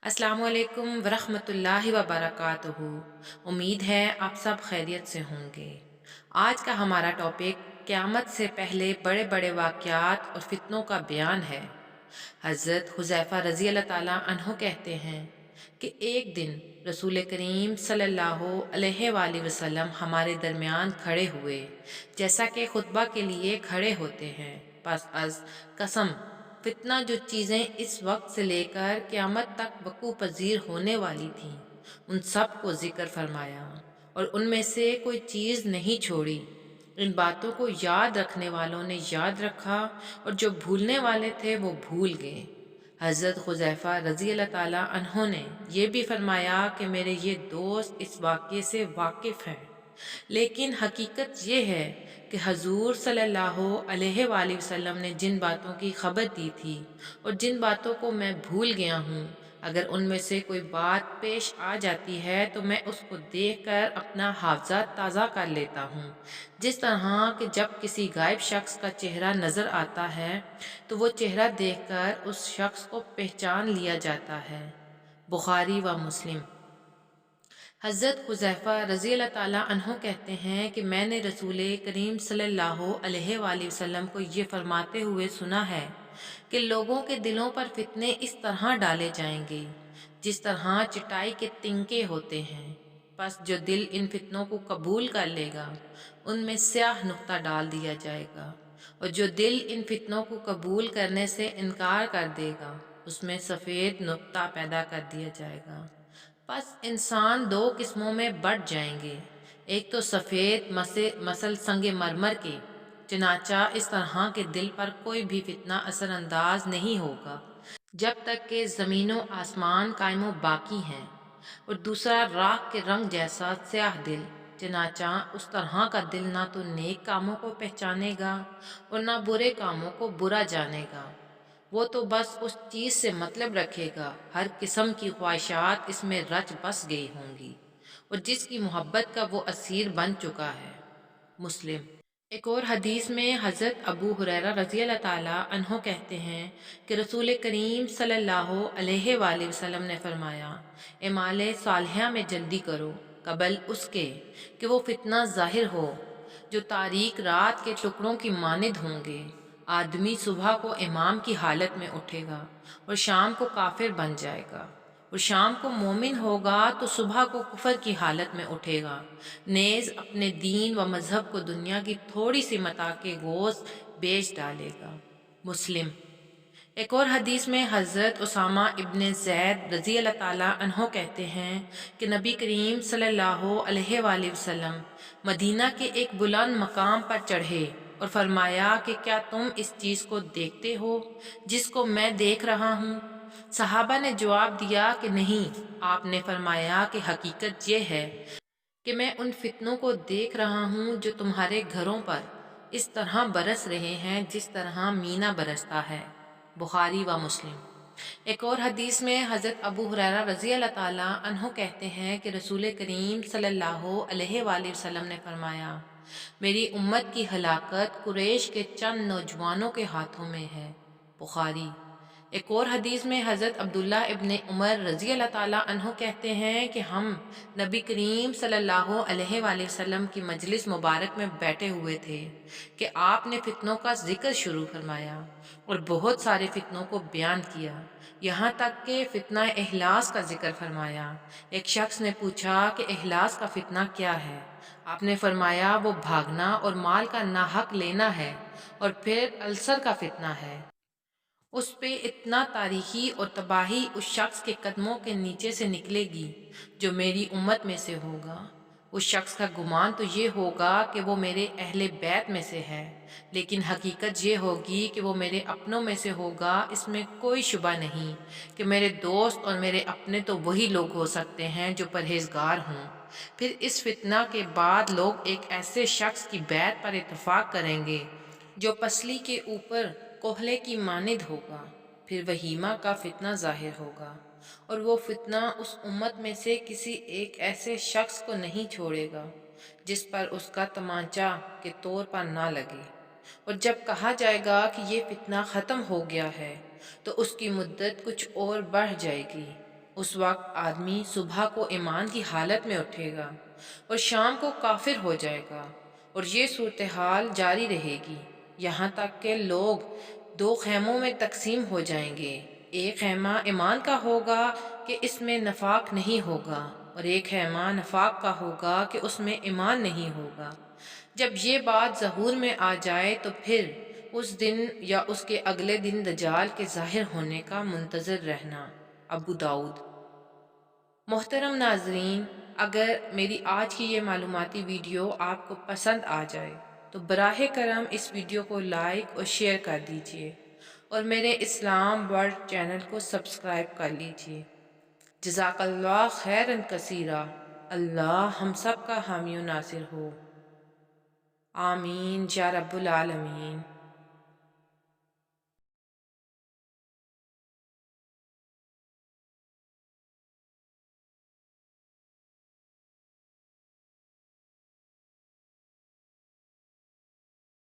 अस्सलाम वालेकुम वरहमतुल्लाहि वबरकातुहू। उम्मीद है आप सब खैरियत से होंगे। आज का हमारा टॉपिक क़यामत से पहले बड़े बड़े वाक़यात और फितनों का बयान है। हज़रत हुज़ैफ़ा रज़ी अल्लाह ताला अन्हो कहते हैं कि एक दिन रसूल करीम सल्लल्लाहु अलैहि वसल्लम हमारे दरमियान खड़े हुए, जैसा कि खुतबा के लिए खड़े होते हैं। बस अज़ कसम, फितना जो चीज़ें इस वक्त से लेकर क़यामत तक वक़ू पज़ीर होने वाली थीं, उन सब को ज़िक्र फरमाया और उनमें से कोई चीज़ नहीं छोड़ी। इन बातों को याद रखने वालों ने याद रखा और जो भूलने वाले थे वो भूल गए। हज़रत हुज़ैफ़ा रज़ी अल्लाह ताला अन्हो ने ये भी फरमाया कि मेरे ये दोस्त इस वाक़ये से वाकिफ़ हैं, लेकिन हकीकत ये है कि हजूर सल्लल्लाहु अलैहि वसल्लम ने जिन बातों की खबर दी थी और जिन बातों को मैं भूल गया हूँ, अगर उनमें से कोई बात पेश आ जाती है तो मैं उसको देखकर अपना हाफ़ज़ा ताज़ा कर लेता हूँ। जिस तरह कि जब किसी गायब शख्स का चेहरा नज़र आता है तो वो चेहरा देखकर उस शख्स को पहचान लिया जाता है। बुखारी व मुस्लिम। हज़रत हुज़ैफ़ा रज़ी अल्लाह ताला अन्हो कहते हैं कि मैंने रसूल करीम सल्लल्लाहु अलैहि वसल्लम को ये फरमाते हुए सुना है कि लोगों के दिलों पर फितने इस तरह डाले जाएंगे जिस तरह चटाई के तिनके होते हैं। बस जो दिल इन फितनों को कबूल कर लेगा उनमें स्याह नुक्ता डाल दिया जाएगा, और जो दिल इन फितनों को कबूल करने से इनकार कर देगा उसमें सफ़ेद नुक्ता पैदा कर दिया जाएगा। बस इंसान दो किस्मों में बढ़ जाएंगे, एक तो सफ़ेद मसल संगे मरमर के, चनाचा इस तरह के दिल पर कोई भी फितना असरअंदाज नहीं होगा जब तक कि ज़मीनो आसमान कायमो बाकी हैं, और दूसरा राख के रंग जैसा स्याह दिल, चनाचा उस तरह का दिल ना तो नेक कामों को पहचानेगा और ना बुरे कामों को बुरा जानेगा। वो तो बस उस चीज़ से मतलब रखेगा, हर किस्म की ख्वाहिशात इसमें रच बस गई होंगी, और जिसकी मोहब्बत का वो असीर बन चुका है। मुस्लिम। एक और हदीस में हज़रत अबू हुरैरा रज़ी अल्लाह ताला अन्हो कहते हैं कि रसूल करीम सल्लल्लाहु अलैहि वसल्लम ने फरमाया, एमाले सालिहा में जल्दी करो कबल उसके कि वो फितना ज़ाहिर हो जो तारीक रात के टुकड़ों की मानिद होंगे। आदमी सुबह को इमाम की हालत में उठेगा और शाम को काफिर बन जाएगा, और शाम को मोमिन होगा तो सुबह को कुफर की हालत में उठेगा। नेज़ अपने दीन व मज़हब को दुनिया की थोड़ी सी मता के गोश्त बेच डालेगा। मुस्लिम। एक और हदीस में हज़रत उसामा इब्न ज़ैद रज़ी अल्लाह ताला अन्हो कहते हैं कि नबी करीम सल्लल्लाहु अलैहि वसल्लम मदीना के एक बुलंद मकाम पर चढ़े और फरमाया कि क्या तुम इस चीज़ को देखते हो जिसको मैं देख रहा हूँ? सहाबा ने जवाब दिया कि नहीं। आपने फरमाया कि हकीकत ये है कि मैं उन फितनों को देख रहा हूँ जो तुम्हारे घरों पर इस तरह बरस रहे हैं जिस तरह मीना बरसता है। बुखारी व मुस्लिम। एक और हदीस में हज़रत अबू हुरैरा रज़ी अल्लाह ताला अन्हो कहते हैं कि रसूल करीम सल्लल्लाहु अलैहि वसल्लम ने फरमाया, मेरी उम्मत की हलाकत कुरैश के चंद नौजवानों के हाथों में है। बुखारी। एक और हदीस में हज़रत अब्दुल्ला इब्न उमर रज़ी अल्लाह ताला अन्हो कहते हैं कि हम नबी करीम सल्लल्लाहु अलैहि वसल्लम की मजलिस मुबारक में बैठे हुए थे कि आपने फितनों का जिक्र शुरू फरमाया और बहुत सारे फितनों को बयान किया, यहाँ तक कि फितना इहलास का जिक्र फरमाया। एक शख्स ने पूछा कि इहलास का फितना क्या है? आपने फरमाया वो भागना और माल का नाहक लेना है, और फिर अल्सर का फितना है। उस पे इतना तारीखी और तबाही उस शख्स के कदमों के नीचे से निकलेगी जो मेरी उम्मत में से होगा। उस शख्स का गुमान तो ये होगा कि वो मेरे अहले बैत में से है, लेकिन हकीकत ये होगी कि वो मेरे अपनों में से होगा। इसमें कोई शुबा नहीं कि मेरे दोस्त और मेरे अपने तो वही लोग हो सकते हैं जो परहेजगार हों। फिर इस फितना के बाद लोग एक ऐसे शख्स की बैत पर इतफाक़ करेंगे जो पसली के ऊपर कोहले की मानिद होगा। फिर वहीमा का फितना ज़ाहिर होगा, और वो फितना उस उम्मत में से किसी एक ऐसे शख्स को नहीं छोड़ेगा जिस पर उसका तमांचा के तौर पर ना लगे। और जब कहा जाएगा कि ये फितना ख़त्म हो गया है तो उसकी मुद्दत कुछ और बढ़ जाएगी। اس وقت آدمی صبح کو ایمان کی حالت میں اٹھے گا اور شام کو کافر ہو جائے گا، اور یہ صورتحال جاری رہے گی یہاں تک کہ لوگ دو خیموں میں تقسیم ہو جائیں گے۔ ایک خیمہ ایمان کا ہوگا کہ اس میں نفاق نہیں ہوگا، اور ایک خیمہ نفاق کا ہوگا کہ اس میں ایمان نہیں ہوگا۔ جب یہ بات ظہور میں آ جائے تو پھر اس دن یا اس کے اگلے دن دجال کے ظاہر ہونے کا منتظر رہنا۔ ابو داؤد۔ محترم ناظرین، اگر میری آج کی یہ معلوماتی ویڈیو آپ کو پسند آ جائے تو براہ کرم اس ویڈیو کو لائک اور شیئر کر دیجئے، اور میرے اسلام ورلڈ چینل کو سبسکرائب کر لیجئے۔ جزاک اللہ خیرا کثیرا۔ اللہ ہم سب کا حامی و ناصر ہو۔ آمین یا رب العالمین۔